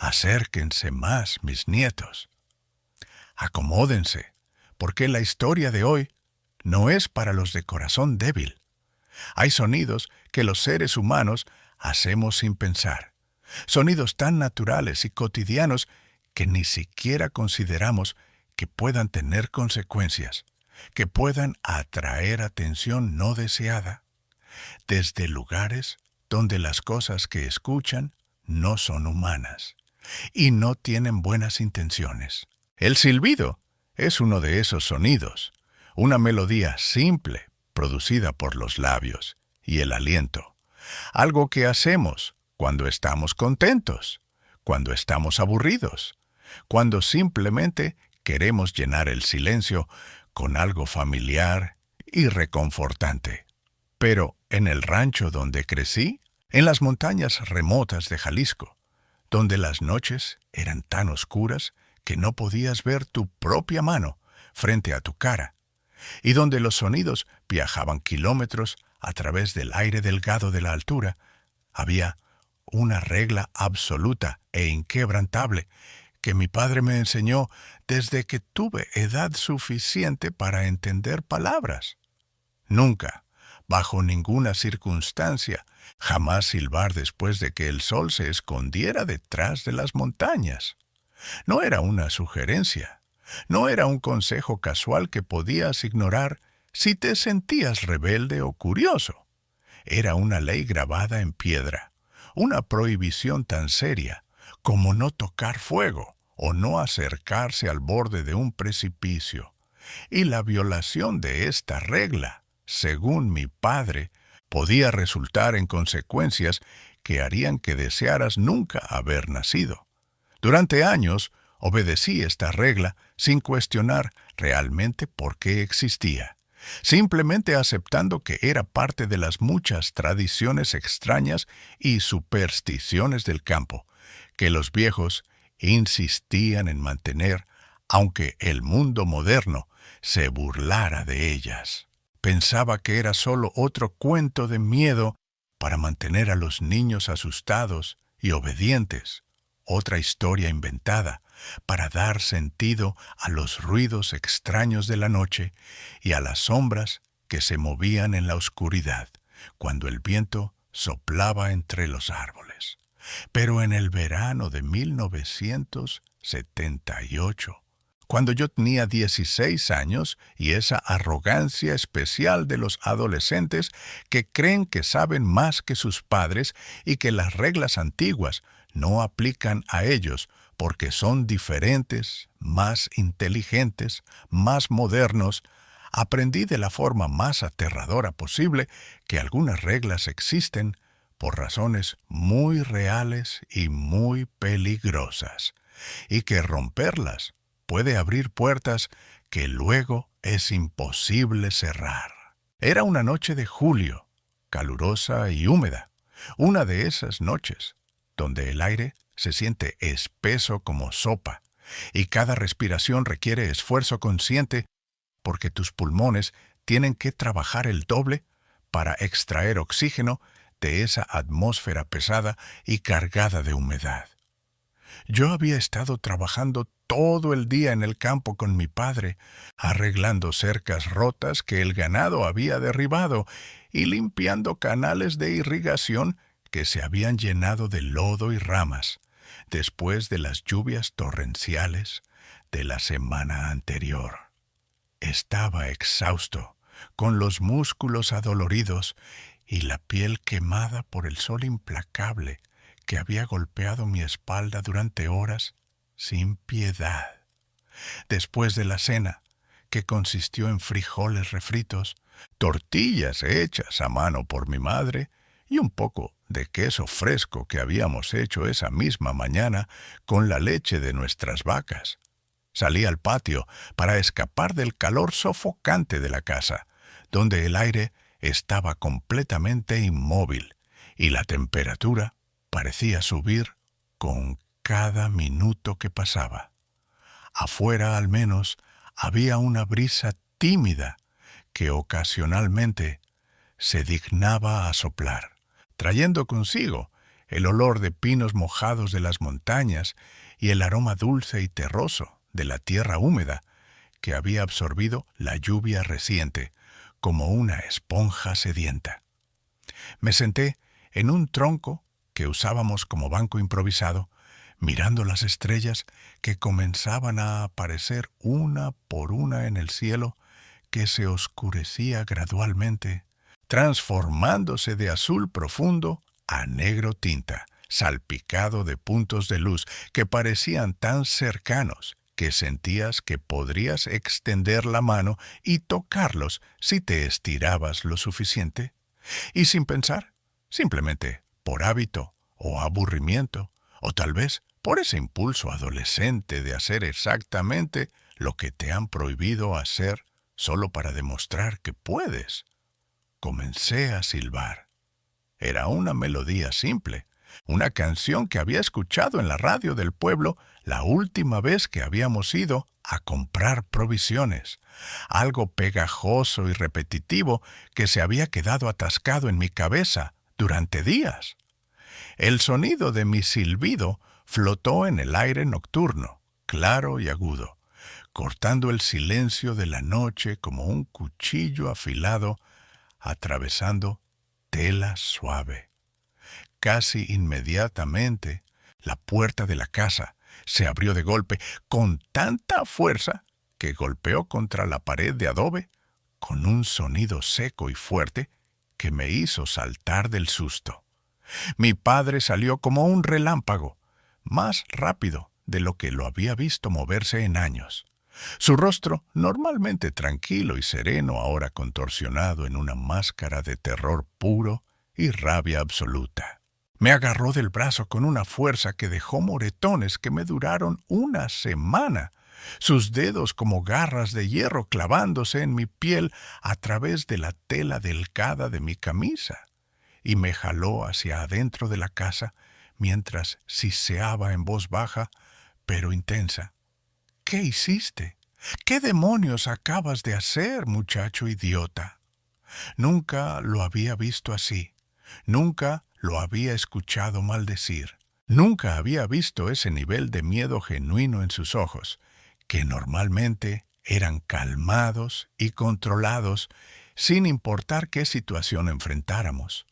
Acérquense más, mis nietos. Acomódense, porque la historia de hoy no es para los de corazón débil. Hay sonidos que los seres humanos hacemos sin pensar. Sonidos tan naturales y cotidianos que ni siquiera consideramos que puedan tener consecuencias, que puedan atraer atención no deseada, desde lugares donde las cosas que escuchan no son humanas y no tienen buenas intenciones. El silbido es uno de esos sonidos, una melodía simple producida por los labios y el aliento, algo que hacemos cuando estamos contentos, cuando estamos aburridos, cuando simplemente queremos llenar el silencio con algo familiar y reconfortante. Pero en el rancho donde crecí, en las montañas remotas de Jalisco, donde las noches eran tan oscuras que no podías ver tu propia mano frente a tu cara, y donde los sonidos viajaban kilómetros a través del aire delgado de la altura, había una regla absoluta e inquebrantable que mi padre me enseñó desde que tuve edad suficiente para entender palabras. Nunca, bajo ninguna circunstancia, jamás silbar después de que el sol se escondiera detrás de las montañas. No era una sugerencia, no era un consejo casual que podías ignorar si te sentías rebelde o curioso. Era una ley grabada en piedra, una prohibición tan seria como no tocar fuego o no acercarse al borde de un precipicio. Y la violación de esta regla, según mi padre, podía resultar en consecuencias que harían que desearas nunca haber nacido. Durante años obedecí esta regla sin cuestionar realmente por qué existía, simplemente aceptando que era parte de las muchas tradiciones extrañas y supersticiones del campo, que los viejos insistían en mantener, aunque el mundo moderno se burlara de ellas. Pensaba que era solo otro cuento de miedo para mantener a los niños asustados y obedientes, otra historia inventada para dar sentido a los ruidos extraños de la noche y a las sombras que se movían en la oscuridad cuando el viento soplaba entre los árboles. Pero en el verano de 1978, cuando yo tenía 16 años y esa arrogancia especial de los adolescentes que creen que saben más que sus padres y que las reglas antiguas no aplican a ellos porque son diferentes, más inteligentes, más modernos, aprendí de la forma más aterradora posible que algunas reglas existen por razones muy reales y muy peligrosas, y que romperlas puede abrir puertas que luego es imposible cerrar. Era una noche de julio, calurosa y húmeda, una de esas noches donde el aire se siente espeso como sopa y cada respiración requiere esfuerzo consciente porque tus pulmones tienen que trabajar el doble para extraer oxígeno de esa atmósfera pesada y cargada de humedad. Yo había estado trabajando todo el día en el campo con mi padre, arreglando cercas rotas que el ganado había derribado y limpiando canales de irrigación que se habían llenado de lodo y ramas después de las lluvias torrenciales de la semana anterior. Estaba exhausto, con los músculos adoloridos y la piel quemada por el sol implacable que había golpeado mi espalda durante horas sin piedad. Después de la cena, que consistió en frijoles refritos, tortillas hechas a mano por mi madre y un poco de queso fresco que habíamos hecho esa misma mañana con la leche de nuestras vacas, salí al patio para escapar del calor sofocante de la casa, donde el aire estaba completamente inmóvil y la temperatura parecía subir con cada minuto que pasaba. Afuera, al menos, había una brisa tímida que ocasionalmente se dignaba a soplar, trayendo consigo el olor de pinos mojados de las montañas y el aroma dulce y terroso de la tierra húmeda que había absorbido la lluvia reciente como una esponja sedienta. Me senté en un tronco que usábamos como banco improvisado, mirando las estrellas que comenzaban a aparecer una por una en el cielo, que se oscurecía gradualmente, transformándose de azul profundo a negro tinta, salpicado de puntos de luz que parecían tan cercanos que sentías que podrías extender la mano y tocarlos si te estirabas lo suficiente. Y sin pensar, simplemente por hábito o aburrimiento, o tal vez por ese impulso adolescente de hacer exactamente lo que te han prohibido hacer solo para demostrar que puedes, comencé a silbar. Era una melodía simple, una canción que había escuchado en la radio del pueblo la última vez que habíamos ido a comprar provisiones, algo pegajoso y repetitivo que se había quedado atascado en mi cabeza durante días. El sonido de mi silbido flotó en el aire nocturno, claro y agudo, cortando el silencio de la noche como un cuchillo afilado atravesando tela suave. Casi inmediatamente, la puerta de la casa se abrió de golpe con tanta fuerza que golpeó contra la pared de adobe con un sonido seco y fuerte que me hizo saltar del susto. Mi padre salió como un relámpago, más rápido de lo que lo había visto moverse en años. Su rostro, normalmente tranquilo y sereno, ahora contorsionado en una máscara de terror puro y rabia absoluta. Me agarró del brazo con una fuerza que dejó moretones que me duraron una semana, sus dedos como garras de hierro clavándose en mi piel a través de la tela delgada de mi camisa, y me jaló hacia adentro de la casa mientras siseaba en voz baja, pero intensa. ¿Qué hiciste? ¿Qué demonios acabas de hacer, muchacho idiota? Nunca lo había visto así. Nunca lo había escuchado maldecir. Nunca había visto ese nivel de miedo genuino en sus ojos, que normalmente eran calmados y controlados sin importar qué situación enfrentáramos.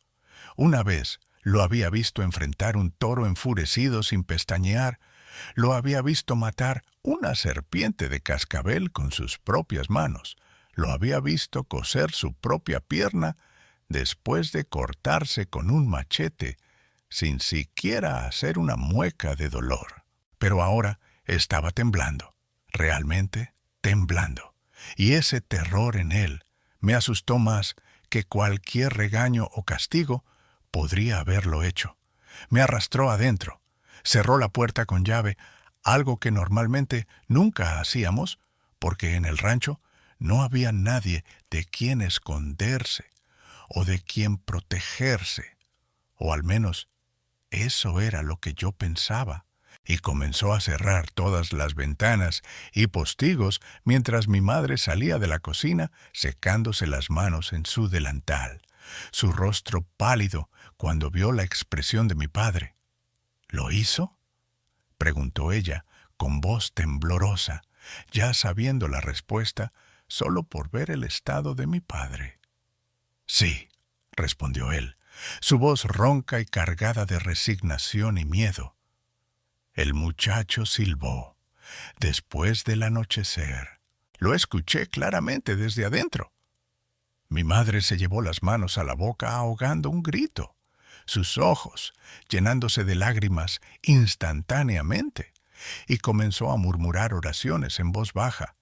Una vez lo había visto enfrentar un toro enfurecido sin pestañear. Lo había visto matar una serpiente de cascabel con sus propias manos. Lo había visto coser su propia pierna después de cortarse con un machete, sin siquiera hacer una mueca de dolor. Pero ahora estaba temblando, realmente temblando, y ese terror en él me asustó más que cualquier regaño o castigo podría haberlo hecho. Me arrastró adentro, cerró la puerta con llave, algo que normalmente nunca hacíamos, porque en el rancho no había nadie de quien esconderse o de quien protegerse, o al menos eso era lo que yo pensaba, y comenzó a cerrar todas las ventanas y postigos mientras mi madre salía de la cocina secándose las manos en su delantal, su rostro pálido cuando vio la expresión de mi padre. ¿Lo hizo?, preguntó ella con voz temblorosa, ya sabiendo la respuesta solo por ver el estado de mi padre. Sí, respondió él, su voz ronca y cargada de resignación y miedo. El muchacho silbó. Después del anochecer. Lo escuché claramente desde adentro. Mi madre se llevó las manos a la boca ahogando un grito, sus ojos llenándose de lágrimas instantáneamente, y comenzó a murmurar oraciones en voz baja.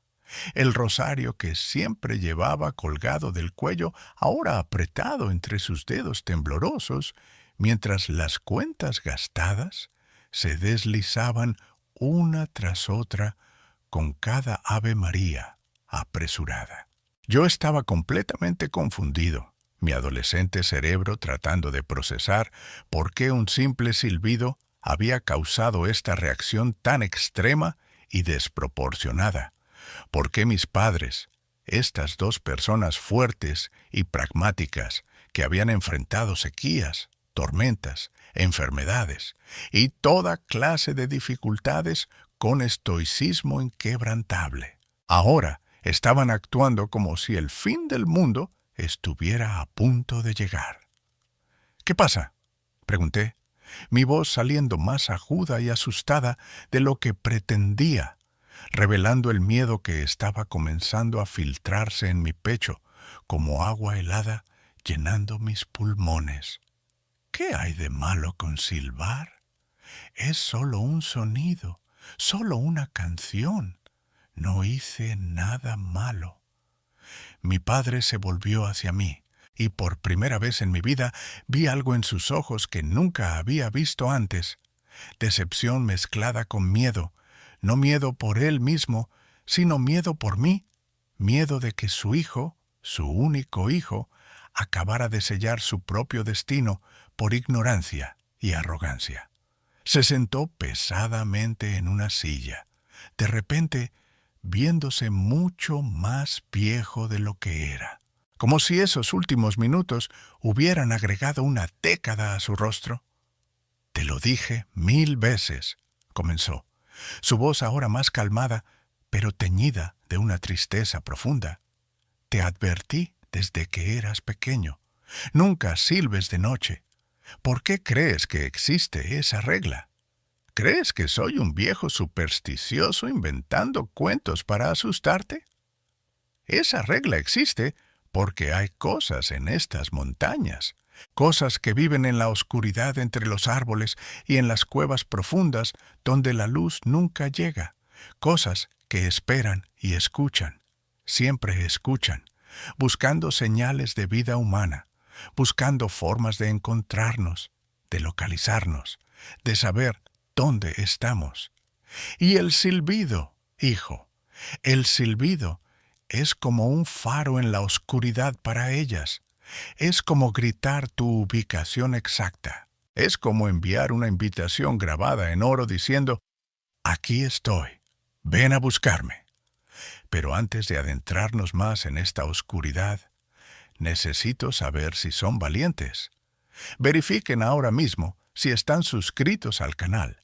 El rosario que siempre llevaba colgado del cuello, ahora apretado entre sus dedos temblorosos, mientras las cuentas gastadas se deslizaban una tras otra con cada Ave María apresurada. Yo estaba completamente confundido, mi adolescente cerebro tratando de procesar por qué un simple silbido había causado esta reacción tan extrema y desproporcionada. ¿Por qué mis padres, estas dos personas fuertes y pragmáticas que habían enfrentado sequías, tormentas, enfermedades y toda clase de dificultades con estoicismo inquebrantable. Ahora estaban actuando como si el fin del mundo estuviera a punto de llegar. ¿Qué pasa?, pregunté, mi voz saliendo más aguda y asustada de lo que pretendía, revelando el miedo que estaba comenzando a filtrarse en mi pecho como agua helada llenando mis pulmones. ¿Qué hay de malo con silbar? Es solo un sonido, solo una canción. No hice nada malo. Mi padre se volvió hacia mí, y por primera vez en mi vida vi algo en sus ojos que nunca había visto antes. Decepción mezclada con miedo, no miedo por él mismo, sino miedo por mí, miedo de que su hijo, su único hijo, acabara de sellar su propio destino por ignorancia y arrogancia. Se sentó pesadamente en una silla, de repente viéndose mucho más viejo de lo que era, como si esos últimos minutos hubieran agregado una década a su rostro. «Te lo dije 1000 veces», comenzó, su voz ahora más calmada, pero teñida de una tristeza profunda. «Te advertí desde que eras pequeño. Nunca silbes de noche. ¿Por qué crees que existe esa regla? ¿Crees que soy un viejo supersticioso inventando cuentos para asustarte? Esa regla existe porque hay cosas en estas montañas, cosas que viven en la oscuridad entre los árboles y en las cuevas profundas donde la luz nunca llega, cosas que esperan y escuchan, siempre escuchan, buscando señales de vida humana, buscando formas de encontrarnos, de localizarnos, de saber dónde estamos. Y el silbido, hijo, el silbido es como un faro en la oscuridad para ellas. Es como gritar tu ubicación exacta. Es como enviar una invitación grabada en oro diciendo, «Aquí estoy, ven a buscarme». Pero antes de adentrarnos más en esta oscuridad, necesito saber si son valientes. Verifiquen ahora mismo si están suscritos al canal.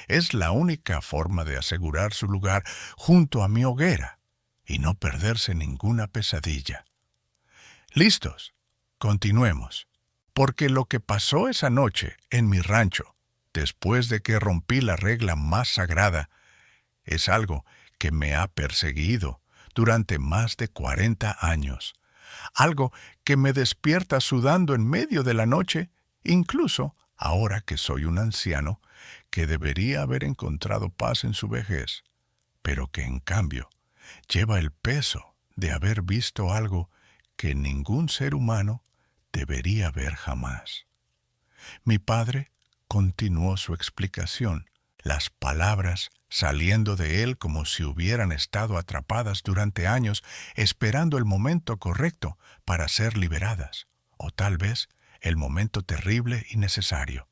Es la única forma de asegurar su lugar junto a mi hoguera y no perderse ninguna pesadilla. ¿Listos? Continuemos. Porque lo que pasó esa noche en mi rancho, después de que rompí la regla más sagrada, es algo que me ha perseguido durante más de 40 años. Algo que me despierta sudando en medio de la noche, incluso ahora que soy un anciano que debería haber encontrado paz en su vejez, pero que en cambio lleva el peso de haber visto algo que ningún ser humano debería ver jamás. Mi padre continuó su explicación, las palabras saliendo de él como si hubieran estado atrapadas durante años esperando el momento correcto para ser liberadas, o tal vez el momento terrible y necesario.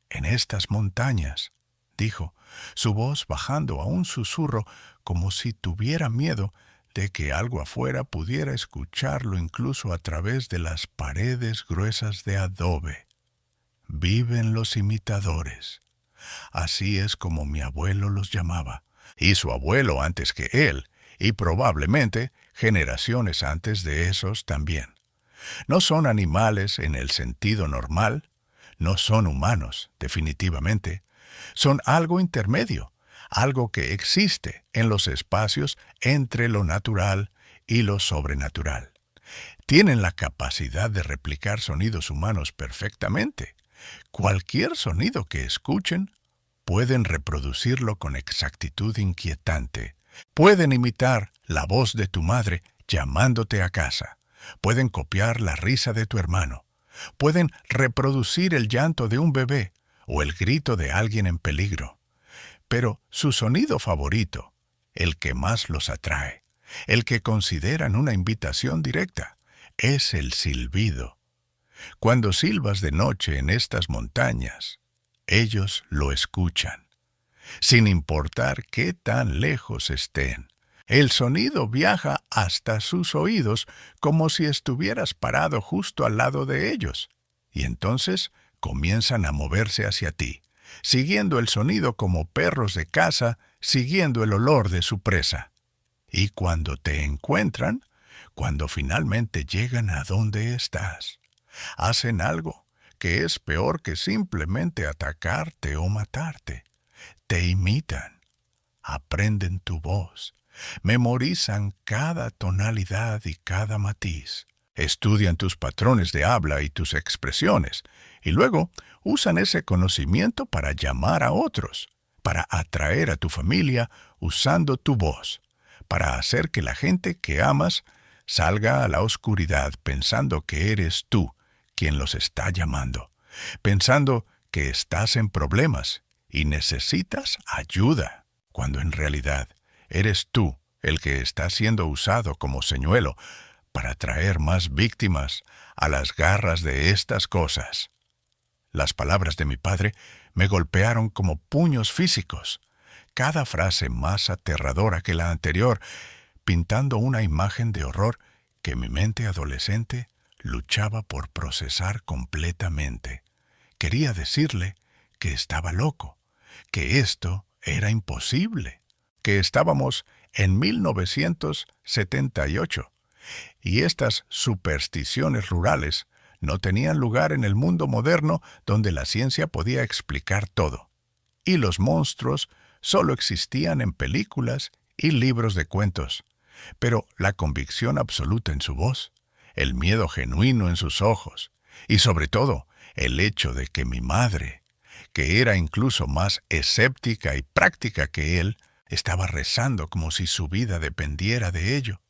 «En estas montañas», dijo, su voz bajando a un susurro como si tuviera miedo de que algo afuera pudiera escucharlo incluso a través de las paredes gruesas de adobe. «Viven los imitadores. Así es como mi abuelo los llamaba, y su abuelo antes que él, y probablemente generaciones antes de esos también. No son animales en el sentido normal, no son humanos, definitivamente. Son algo intermedio, algo que existe en los espacios entre lo natural y lo sobrenatural. Tienen la capacidad de replicar sonidos humanos perfectamente. Cualquier sonido que escuchen, pueden reproducirlo con exactitud inquietante. Pueden imitar la voz de tu madre llamándote a casa. Pueden copiar la risa de tu hermano. Pueden reproducir el llanto de un bebé o el grito de alguien en peligro. Pero su sonido favorito, el que más los atrae, el que consideran una invitación directa, es el silbido. Cuando silbas de noche en estas montañas, ellos lo escuchan, sin importar qué tan lejos estén. El sonido viaja hasta sus oídos como si estuvieras parado justo al lado de ellos, y entonces comienzan a moverse hacia ti, siguiendo el sonido como perros de caza, siguiendo el olor de su presa. Y cuando te encuentran, cuando finalmente llegan a donde estás, hacen algo que es peor que simplemente atacarte o matarte. Te imitan, aprenden tu voz, memorizan cada tonalidad y cada matiz, estudian tus patrones de habla y tus expresiones, y luego usan ese conocimiento para llamar a otros, para atraer a tu familia usando tu voz, para hacer que la gente que amas salga a la oscuridad pensando que eres tú quien los está llamando, pensando que estás en problemas y necesitas ayuda, cuando en realidad eres tú el que está siendo usado como señuelo para traer más víctimas a las garras de estas cosas. Las palabras de mi padre me golpearon como puños físicos, cada frase más aterradora que la anterior, pintando una imagen de horror que mi mente adolescente luchaba por procesar completamente. Quería decirle que estaba loco, que esto era imposible, que estábamos en 1978 y estas supersticiones rurales no tenían lugar en el mundo moderno donde la ciencia podía explicar todo, y los monstruos solo existían en películas y libros de cuentos. Pero la convicción absoluta en su voz, el miedo genuino en sus ojos, y sobre todo el hecho de que mi madre, que era incluso más escéptica y práctica que él, estaba rezando como si su vida dependiera de ello,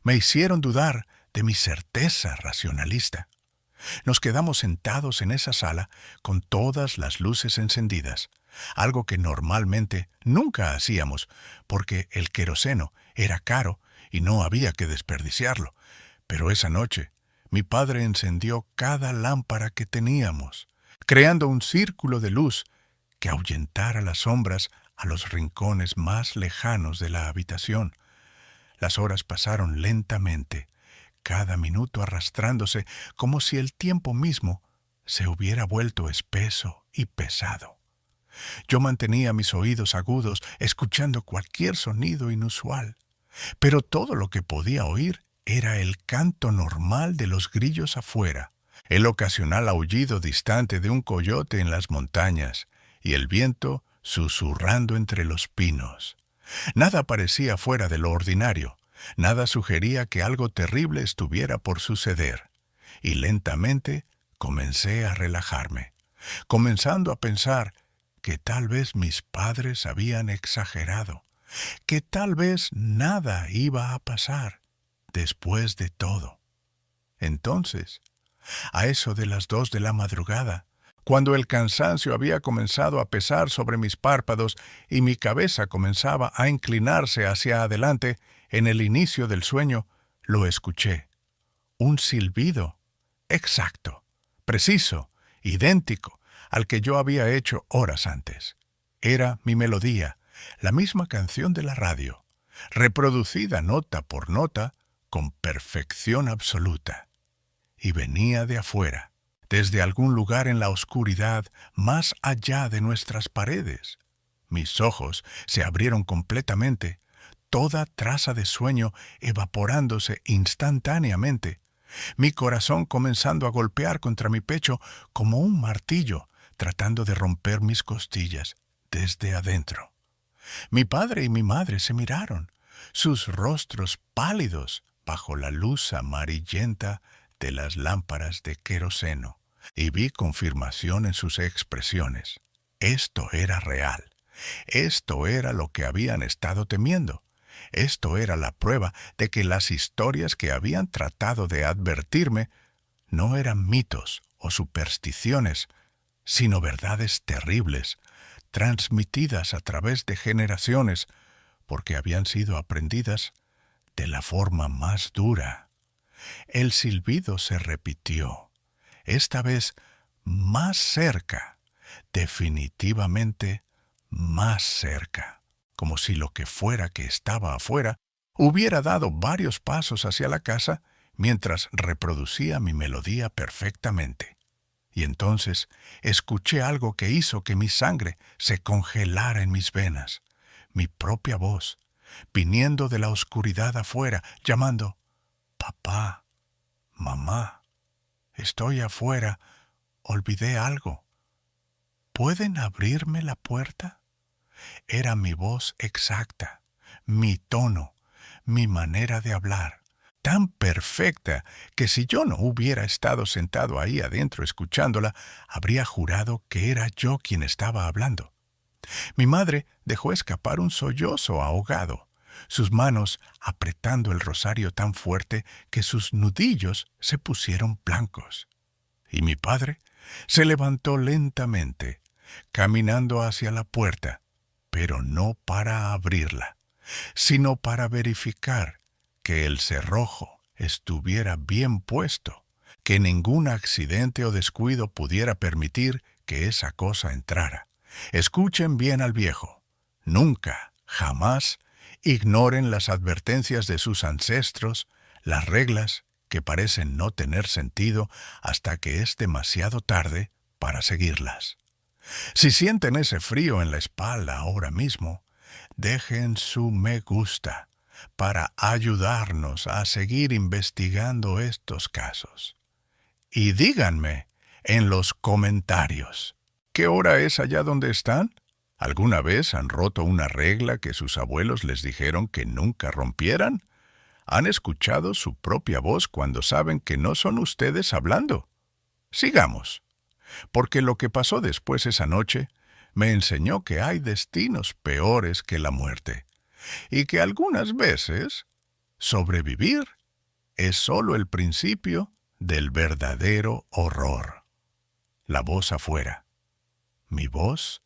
me hicieron dudar de mi certeza racionalista. Nos quedamos sentados en esa sala con todas las luces encendidas, algo que normalmente nunca hacíamos porque el queroseno era caro y no había que desperdiciarlo. Pero esa noche mi padre encendió cada lámpara que teníamos, creando un círculo de luz que ahuyentara las sombras a los rincones más lejanos de la habitación. Las horas pasaron lentamente, cada minuto arrastrándose como si el tiempo mismo se hubiera vuelto espeso y pesado. Yo mantenía mis oídos agudos, escuchando cualquier sonido inusual, pero todo lo que podía oír era el canto normal de los grillos afuera, el ocasional aullido distante de un coyote en las montañas y el viento susurrando entre los pinos. Nada parecía fuera de lo ordinario, nada sugería que algo terrible estuviera por suceder, y lentamente comencé a relajarme, comenzando a pensar que tal vez mis padres habían exagerado, que tal vez nada iba a pasar después de todo. Entonces, a eso de las 2 de la madrugada, cuando el cansancio había comenzado a pesar sobre mis párpados y mi cabeza comenzaba a inclinarse hacia adelante en el inicio del sueño, lo escuché. Un silbido, exacto, preciso, idéntico al que yo había hecho horas antes. Era mi melodía, la misma canción de la radio, reproducida nota por nota con perfección absoluta. Y venía de afuera, desde algún lugar en la oscuridad más allá de nuestras paredes. Mis ojos se abrieron completamente, toda traza de sueño evaporándose instantáneamente, mi corazón comenzando a golpear contra mi pecho como un martillo, tratando de romper mis costillas desde adentro. Mi padre y mi madre se miraron, sus rostros pálidos bajo la luz amarillenta de las lámparas de queroseno, y vi confirmación en sus expresiones. Esto era real. Esto era lo que habían estado temiendo. Esto era la prueba de que las historias que habían tratado de advertirme no eran mitos o supersticiones, sino verdades terribles, transmitidas a través de generaciones, porque habían sido aprendidas de la forma más dura. El silbido se repitió, esta vez más cerca, definitivamente más cerca, como si lo que fuera que estaba afuera hubiera dado varios pasos hacia la casa mientras reproducía mi melodía perfectamente. Y entonces escuché algo que hizo que mi sangre se congelara en mis venas, mi propia voz, viniendo de la oscuridad afuera, llamando, «Papá, mamá, estoy afuera, olvidé algo. ¿Pueden abrirme la puerta?» Era mi voz exacta, mi tono, mi manera de hablar, tan perfecta que si yo no hubiera estado sentado ahí adentro escuchándola, habría jurado que era yo quien estaba hablando. Mi madre dejó escapar un sollozo ahogado, sus manos apretando el rosario tan fuerte que sus nudillos se pusieron blancos. Y mi padre se levantó lentamente, caminando hacia la puerta, pero no para abrirla, sino para verificar que el cerrojo estuviera bien puesto, que ningún accidente o descuido pudiera permitir que esa cosa entrara. Escuchen bien al viejo. Nunca, jamás, ignoren las advertencias de sus ancestros, las reglas que parecen no tener sentido hasta que es demasiado tarde para seguirlas. Si sienten ese frío en la espalda ahora mismo, dejen su me gusta para ayudarnos a seguir investigando estos casos. Y díganme en los comentarios, ¿qué hora es allá donde están? ¿Alguna vez han roto una regla que sus abuelos les dijeron que nunca rompieran? ¿Han escuchado su propia voz cuando saben que no son ustedes hablando? Sigamos, porque lo que pasó después esa noche me enseñó que hay destinos peores que la muerte, y que algunas veces sobrevivir es solo el principio del verdadero horror. La voz afuera. Mi voz,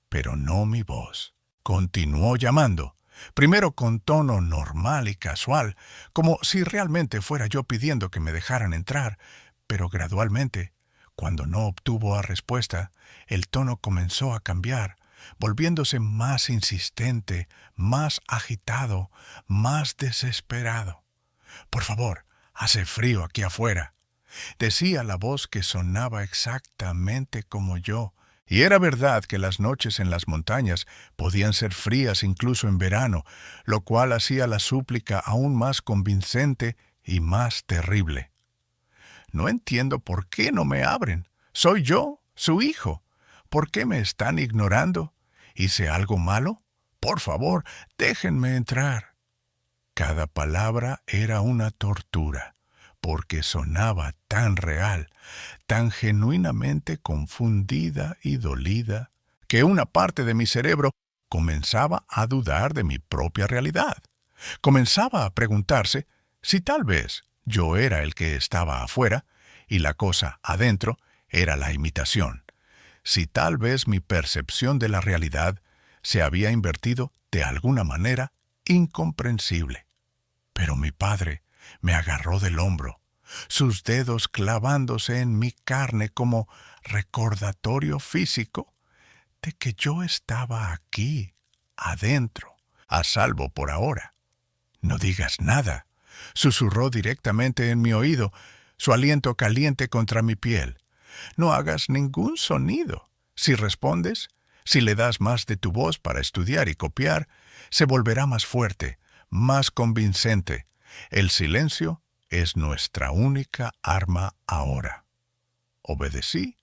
pero no mi voz. Continuó llamando, primero con tono normal y casual, como si realmente fuera yo pidiendo que me dejaran entrar, pero gradualmente, cuando no obtuvo respuesta, el tono comenzó a cambiar, volviéndose más insistente, más agitado, más desesperado. «Por favor, hace frío aquí afuera», decía la voz que sonaba exactamente como yo, y era verdad que las noches en las montañas podían ser frías incluso en verano, lo cual hacía la súplica aún más convincente y más terrible. «No entiendo por qué no me abren. Soy yo, su hijo. ¿Por qué me están ignorando? ¿Hice algo malo? Por favor, déjenme entrar». Cada palabra era una tortura, porque sonaba tan real, tan genuinamente confundida y dolida, que una parte de mi cerebro comenzaba a dudar de mi propia realidad. Comenzaba a preguntarse si tal vez yo era el que estaba afuera y la cosa adentro era la imitación, si tal vez mi percepción de la realidad se había invertido de alguna manera incomprensible. Pero mi padre me agarró del hombro, sus dedos clavándose en mi carne como recordatorio físico de que yo estaba aquí, adentro, a salvo por ahora. «No digas nada», susurró directamente en mi oído, su aliento caliente contra mi piel. «No hagas ningún sonido. Si respondes, si le das más de tu voz para estudiar y copiar, se volverá más fuerte, más convincente. El silencio es nuestra única arma ahora». Obedecí,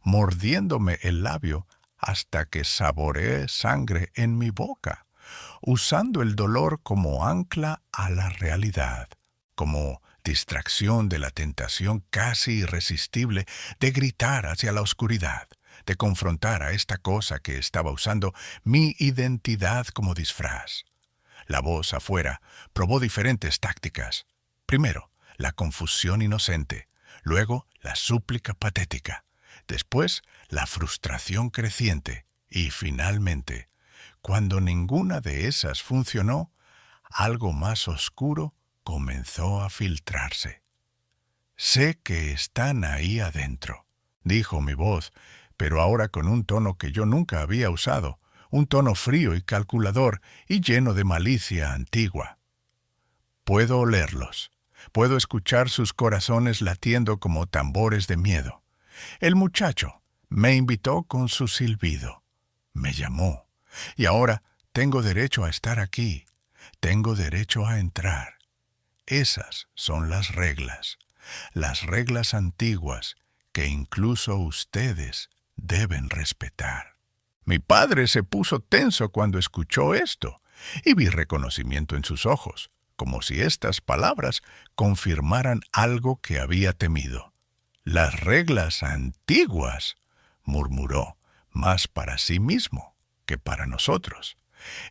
mordiéndome el labio hasta que saboreé sangre en mi boca, usando el dolor como ancla a la realidad, como distracción de la tentación casi irresistible de gritar hacia la oscuridad, de confrontar a esta cosa que estaba usando mi identidad como disfraz. La voz afuera probó diferentes tácticas. Primero, la confusión inocente, luego la súplica patética, después la frustración creciente y finalmente, cuando ninguna de esas funcionó, algo más oscuro comenzó a filtrarse. «Sé que están ahí adentro», dijo mi voz, pero ahora con un tono que yo nunca había usado, un tono frío y calculador y lleno de malicia antigua. «Puedo olerlos. Puedo escuchar sus corazones latiendo como tambores de miedo. El muchacho me invitó con su silbido. Me llamó. Y ahora tengo derecho a estar aquí. Tengo derecho a entrar. Esas son las reglas antiguas que incluso ustedes deben respetar. Mi padre se puso tenso cuando escuchó esto, y vi reconocimiento en sus ojos, como si estas palabras confirmaran algo que había temido. Las reglas antiguas, murmuró, más para sí mismo que para nosotros.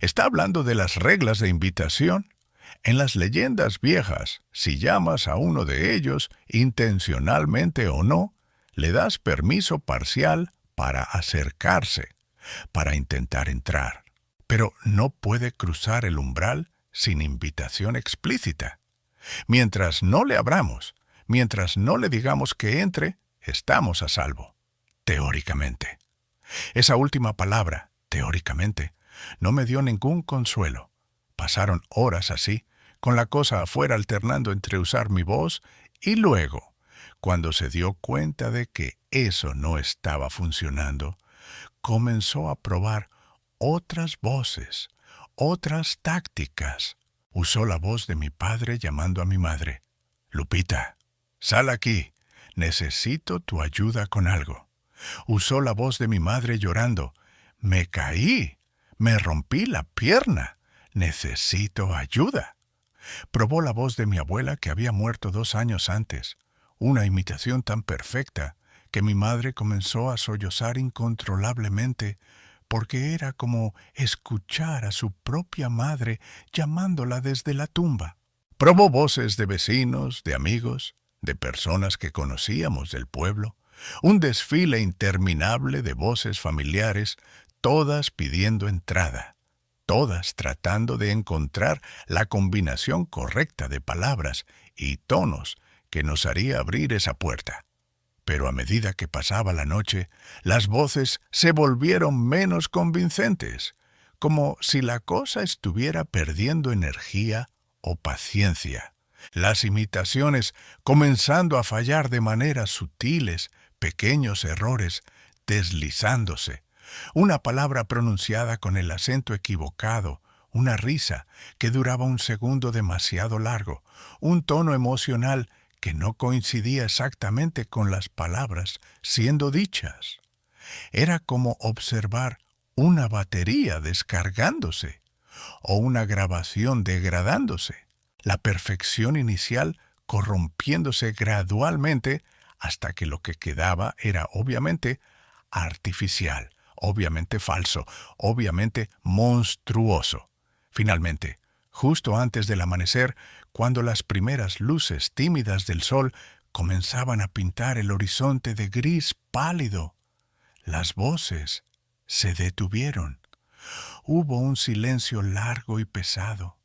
¿Está hablando de las reglas de invitación? En las leyendas viejas, si llamas a uno de ellos, intencionalmente o no, le das permiso parcial para acercarse, para intentar entrar. Pero no puede cruzar el umbral sin invitación explícita. Mientras no le abramos, mientras no le digamos que entre, estamos a salvo, teóricamente. Esa última palabra, teóricamente, no me dio ningún consuelo. Pasaron horas así, con la cosa afuera alternando entre usar mi voz y luego, cuando se dio cuenta de que eso no estaba funcionando, comenzó a probar otras voces, otras tácticas. Usó la voz de mi padre llamando a mi madre. Lupita, sal aquí, necesito tu ayuda con algo. Usó la voz de mi madre llorando. Me caí, me rompí la pierna, necesito ayuda. Probó la voz de mi abuela que había muerto 2 años antes, una imitación tan perfecta que mi madre comenzó a sollozar incontrolablemente porque era como escuchar a su propia madre llamándola desde la tumba. Probó voces de vecinos, de amigos, de personas que conocíamos del pueblo, un desfile interminable de voces familiares, todas pidiendo entrada, todas tratando de encontrar la combinación correcta de palabras y tonos que nos haría abrir esa puerta. Pero a medida que pasaba la noche, las voces se volvieron menos convincentes, como si la cosa estuviera perdiendo energía o paciencia. Las imitaciones comenzando a fallar de maneras sutiles, pequeños errores, deslizándose. Una palabra pronunciada con el acento equivocado, una risa que duraba un segundo demasiado largo, un tono emocional que no coincidía exactamente con las palabras siendo dichas. Era como observar una batería descargándose o una grabación degradándose, la perfección inicial corrompiéndose gradualmente hasta que lo que quedaba era obviamente artificial, obviamente falso, obviamente monstruoso. Finalmente, justo antes del amanecer, cuando las primeras luces tímidas del sol comenzaban a pintar el horizonte de gris pálido, las voces se detuvieron. Hubo un silencio largo y pesado,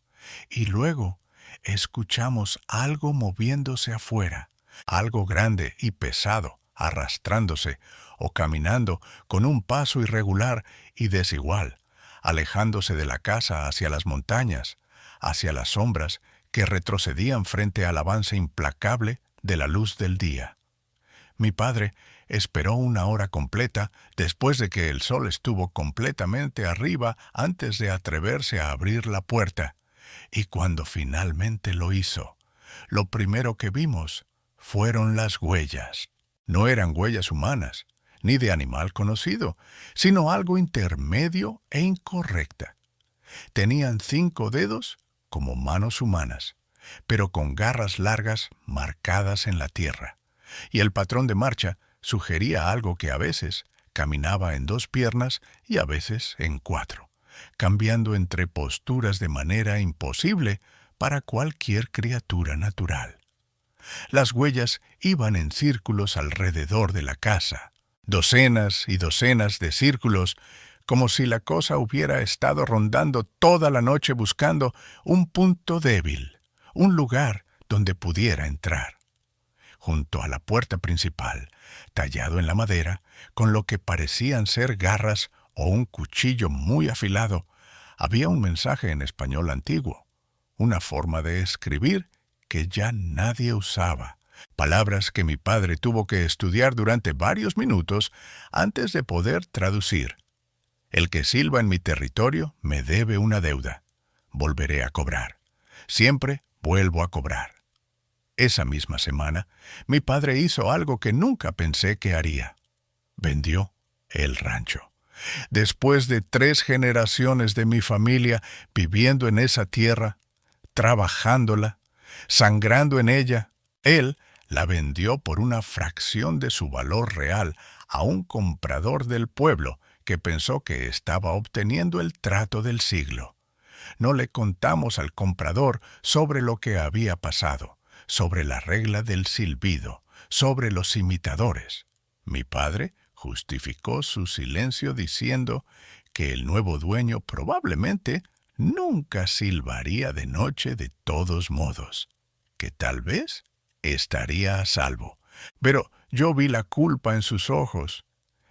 y luego escuchamos algo moviéndose afuera, algo grande y pesado, arrastrándose o caminando con un paso irregular y desigual, alejándose de la casa hacia las montañas, hacia las sombras que retrocedían frente al avance implacable de la luz del día. Mi padre esperó 1 hora completa después de que el sol estuvo completamente arriba antes de atreverse a abrir la puerta, y cuando finalmente lo hizo, lo primero que vimos fueron las huellas. No eran huellas humanas, ni de animal conocido, sino algo intermedio e incorrecta. Tenían 5 dedos como manos humanas, pero con garras largas marcadas en la tierra, y el patrón de marcha sugería algo que a veces caminaba en 2 piernas y a veces en 4, cambiando entre posturas de manera imposible para cualquier criatura natural. Las huellas iban en círculos alrededor de la casa, docenas y docenas de círculos, como si la cosa hubiera estado rondando toda la noche buscando un punto débil, un lugar donde pudiera entrar. Junto a la puerta principal, tallado en la madera, con lo que parecían ser garras o un cuchillo muy afilado, había un mensaje en español antiguo, una forma de escribir que ya nadie usaba, palabras que mi padre tuvo que estudiar durante varios minutos antes de poder traducir. El que silba en mi territorio me debe una deuda. Volveré a cobrar. Siempre vuelvo a cobrar. Esa misma semana, mi padre hizo algo que nunca pensé que haría. Vendió el rancho. Después de 3 generaciones de mi familia viviendo en esa tierra, trabajándola, sangrando en ella, él la vendió por una fracción de su valor real a un comprador del pueblo que pensó que estaba obteniendo el trato del siglo. No le contamos al comprador sobre lo que había pasado, sobre la regla del silbido, sobre los imitadores. Mi padre justificó su silencio diciendo que el nuevo dueño probablemente nunca silbaría de noche de todos modos, que tal vez estaría a salvo. Pero yo vi la culpa en sus ojos.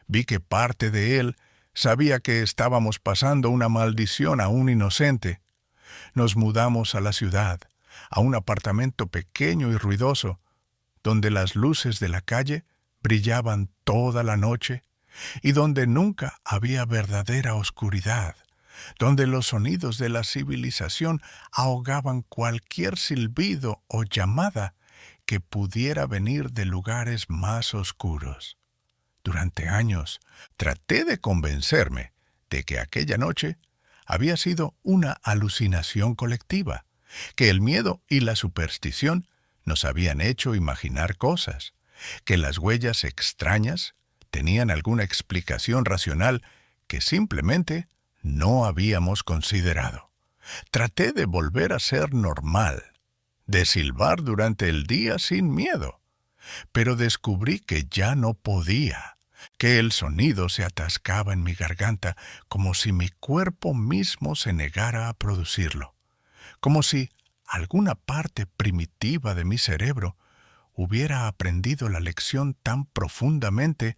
Vi que parte de él sabía que estábamos pasando una maldición a un inocente. Nos mudamos a la ciudad, a un apartamento pequeño y ruidoso, donde las luces de la calle brillaban toda la noche y donde nunca había verdadera oscuridad, donde los sonidos de la civilización ahogaban cualquier silbido o llamada que pudiera venir de lugares más oscuros. Durante años traté de convencerme de que aquella noche había sido una alucinación colectiva, que el miedo y la superstición nos habían hecho imaginar cosas, que las huellas extrañas tenían alguna explicación racional que simplemente no habíamos considerado. Traté de volver a ser normal, de silbar durante el día sin miedo, pero descubrí que ya no podía, que el sonido se atascaba en mi garganta como si mi cuerpo mismo se negara a producirlo, como si alguna parte primitiva de mi cerebro hubiera aprendido la lección tan profundamente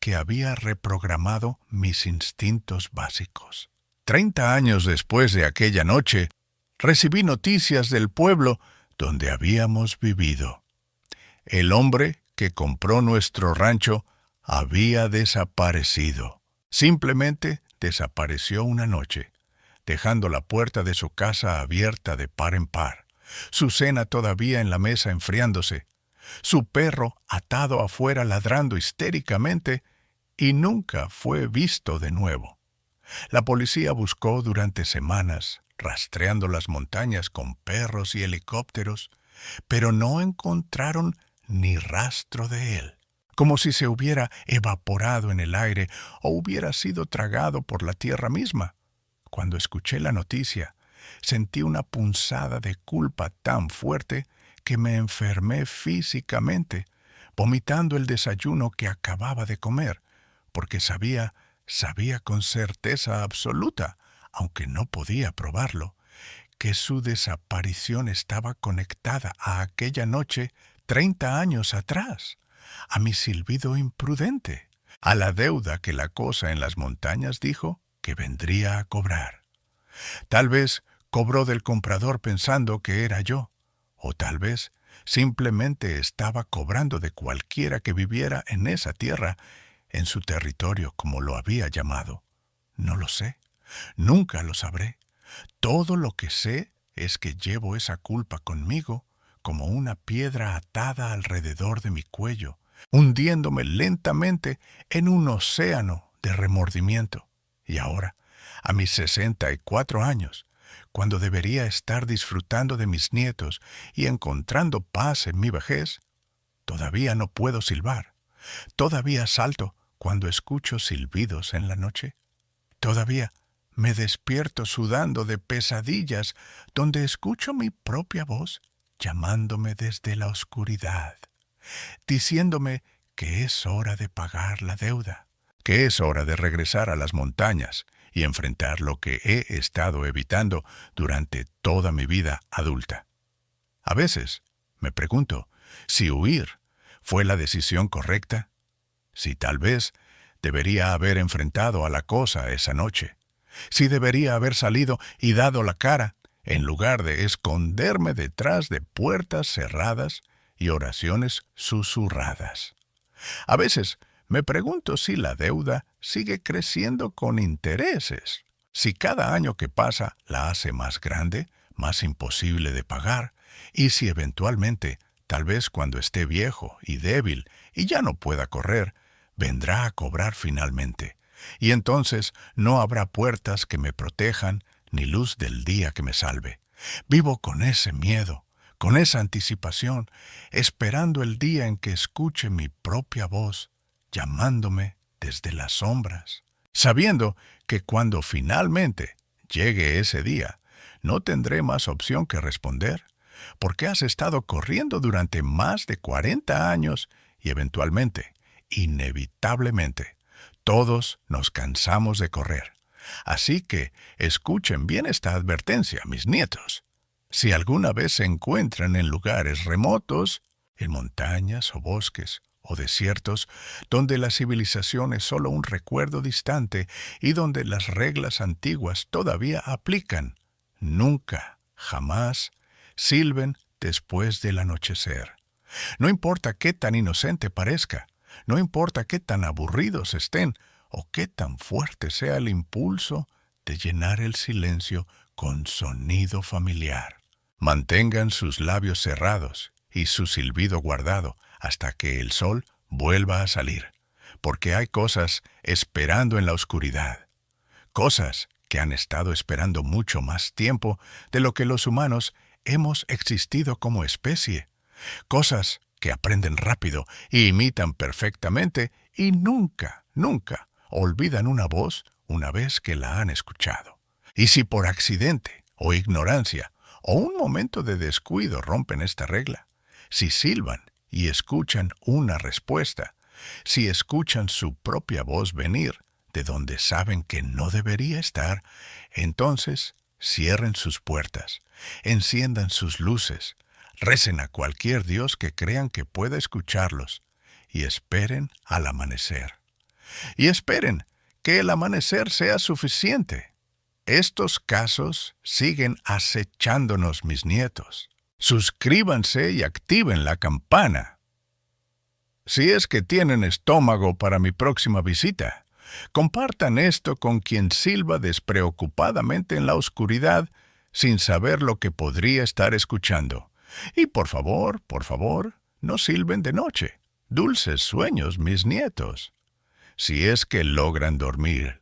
que había reprogramado mis instintos básicos. 30 años después de aquella noche, recibí noticias del pueblo donde habíamos vivido. El hombre que compró nuestro rancho había desaparecido. Simplemente desapareció una noche, dejando la puerta de su casa abierta de par en par, su cena todavía en la mesa enfriándose, su perro atado afuera ladrando histéricamente, y nunca fue visto de nuevo. La policía buscó durante semanas, rastreando las montañas con perros y helicópteros, pero no encontraron ni rastro de él, como si se hubiera evaporado en el aire o hubiera sido tragado por la tierra misma. Cuando escuché la noticia, sentí una punzada de culpa tan fuerte que me enfermé físicamente, vomitando el desayuno que acababa de comer, porque sabía con certeza absoluta, aunque no podía probarlo, que su desaparición estaba conectada a aquella noche 30 años atrás, a mi silbido imprudente, a la deuda que la cosa en las montañas dijo que vendría a cobrar. Tal vez cobró del comprador pensando que era yo, o tal vez simplemente estaba cobrando de cualquiera que viviera en esa tierra, en su territorio como lo había llamado. No lo sé, nunca lo sabré. Todo lo que sé es que llevo esa culpa conmigo como una piedra atada alrededor de mi cuello, hundiéndome lentamente en un océano de remordimiento. Y ahora, a mis 64 años, cuando debería estar disfrutando de mis nietos y encontrando paz en mi vejez, todavía no puedo silbar. Todavía salto cuando escucho silbidos en la noche. Todavía me despierto sudando de pesadillas donde escucho mi propia voz llamándome desde la oscuridad, diciéndome que es hora de pagar la deuda, que es hora de regresar a las montañas y enfrentar lo que he estado evitando durante toda mi vida adulta. A veces me pregunto si huir fue la decisión correcta, si tal vez debería haber enfrentado a la cosa esa noche, si debería haber salido y dado la cara, en lugar de esconderme detrás de puertas cerradas y oraciones susurradas. A veces me pregunto si la deuda sigue creciendo con intereses, si cada año que pasa la hace más grande, más imposible de pagar, y si eventualmente, tal vez cuando esté viejo y débil y ya no pueda correr, vendrá a cobrar finalmente, y entonces no habrá puertas que me protejan ni luz del día que me salve. Vivo con ese miedo, con esa anticipación, esperando el día en que escuche mi propia voz, llamándome desde las sombras, sabiendo que cuando finalmente llegue ese día, no tendré más opción que responder, porque has estado corriendo durante más de 40 años y eventualmente, inevitablemente, todos nos cansamos de correr. Así que escuchen bien esta advertencia, mis nietos. Si alguna vez se encuentran en lugares remotos, en montañas o bosques o desiertos, donde la civilización es solo un recuerdo distante y donde las reglas antiguas todavía aplican, nunca, jamás, silben después del anochecer. No importa qué tan inocente parezca, no importa qué tan aburridos estén o qué tan fuerte sea el impulso de llenar el silencio con sonido familiar. Mantengan sus labios cerrados y su silbido guardado hasta que el sol vuelva a salir, porque hay cosas esperando en la oscuridad, cosas que han estado esperando mucho más tiempo de lo que los humanos hemos existido como especie, cosas que aprenden rápido y imitan perfectamente y nunca, nunca olvidan una voz una vez que la han escuchado. Y si por accidente o ignorancia o un momento de descuido rompen esta regla, si silban y escuchan una respuesta, si escuchan su propia voz venir de donde saben que no debería estar, entonces cierren sus puertas, enciendan sus luces, recen a cualquier Dios que crean que pueda escucharlos y esperen al amanecer. Y esperen que el amanecer sea suficiente. Estos casos siguen acechándonos, mis nietos. Suscríbanse y activen la campana. Si es que tienen estómago para mi próxima visita, compartan esto con quien silba despreocupadamente en la oscuridad sin saber lo que podría estar escuchando. Y por favor, no silben de noche. Dulces sueños, mis nietos. Si es que logran dormir.